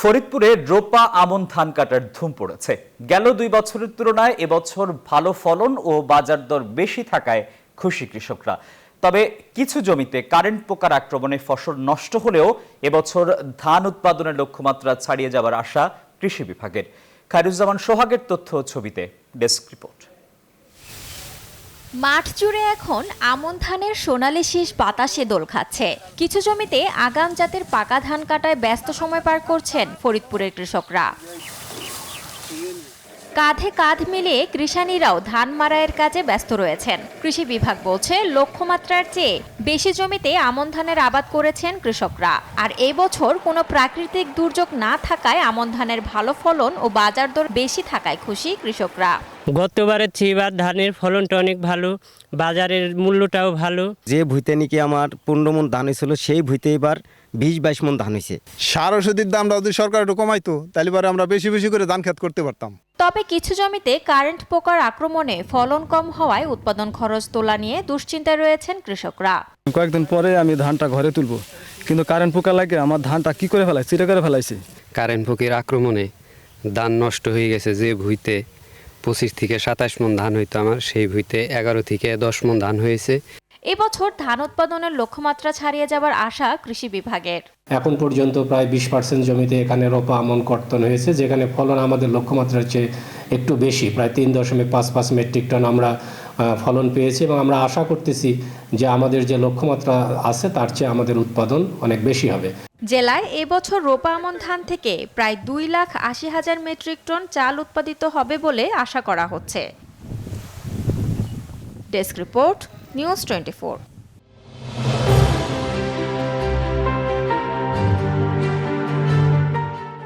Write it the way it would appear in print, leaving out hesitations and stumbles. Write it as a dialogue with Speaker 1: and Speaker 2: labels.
Speaker 1: ফরিদপুরে রোপা আমন ধান কাটার ধুম পড়েছে। গেল 2 বছরের তুলনায় এবছর ভালো ফলন ও বাজার দর বেশি থাকায় খুশি কৃষকরা। তবে কিছু জমিতে কারেন্ট পোকার আক্রমণে ফসল নষ্ট হলেও এবছর ধান উৎপাদনের লক্ষ্যমাত্রা ছাড়িয়ে যাওয়ার আশা কৃষি বিভাগের। খায়রুজ্জামান সোহাগের তথ্য ও ছবিতে ডেস্ক রিপোর্ট।
Speaker 2: মাঠ জুড়ে এখন আমন ধানের সোনালী শীষ বাতাসে দোল খাচ্ছে। কিছু জমিতে আগাম জাতের পাকা ধান কাটায় ব্যস্ত সময় পার করছেন ফরিদপুরের কৃষকরা। কাঁধে কাঁধ মিলিয়ে কৃষানীরাও ধান মাড়াইয়ের কাজে ব্যস্ত রয়েছেন। কৃষি বিভাগ বলছে লক্ষ্যমাত্রার চেয়ে বেশি জমিতে আমন ধানের আবাদ করেছেন কৃষকরা। আর এই বছর কোনো প্রাকৃতিক দুর্যোগ না থাকায় আমন ধানের ভালো ফলন ও বাজার দর বেশি থাকায় খুশি কৃষকরা।
Speaker 3: গতবারের চেয়ে এবার ধানের ফলনটা অনেক ভালো, বাজারের মূল্যটাও ভালো।
Speaker 4: যে ভুইতে নাকি আমার 15 মণ ধান হয়েছিল সেই ভুইতে এবার 20-22 মণ ধান হয়েছে।
Speaker 5: সার ওষুধের দামটা যদি সরকার একটু কমাইতো তাহলে পরে আমরা বেশি বেশি করে ধান খেত করতে পারতাম।
Speaker 2: তবে কিছু জমিতে কারেন্ট পোকার আক্রমণে ফলন কম হওয়ায় উৎপাদন খরচ তোলা নিয়ে দুশ্চিন্তায় রয়েছেন কৃষকরা।
Speaker 6: কয়েকদিন পরে আমি ধানটা ঘরে তুলব, কিন্তু কারেন্ট পোকা লাগে আমার ধানটা কি করে ফেলাইছে, চিটা করে ফেলাইছে।
Speaker 7: কারেন্ট পোকার আক্রমণে ধান নষ্ট হয়ে গেছে। যে ভুইতে 25 থেকে 27 মণ ধান হইতো আমার, সেই ভুইতে 11 থেকে 10 মণ ধান হয়েছে।
Speaker 2: এবছর ধান উৎপাদনের লক্ষ্যমাত্রা ছাড়িয়ে যাবার আশা কৃষি বিভাগের।
Speaker 8: এখন পর্যন্ত প্রায় 20% জমিতে এখানে রোপা আমন কর্তন হয়েছে, যেখানে ফলন আমাদের লক্ষ্যমাত্রার চেয়ে একটু বেশি, প্রায় 3.55 মেট্রিক টন আমরা ফলন পেয়েছি এবং আমরা আশা করতেছি যে আমাদের যে লক্ষ্যমাত্রা আছে তার চেয়ে আমাদের উৎপাদন অনেক বেশি হবে।
Speaker 2: জেলায় এবছর রোপা আমন ধান থেকে প্রায় 2,80,000 মেট্রিক টন চাল উৎপাদিত হবে বলে আশা করা হচ্ছে। Desk report, news 24।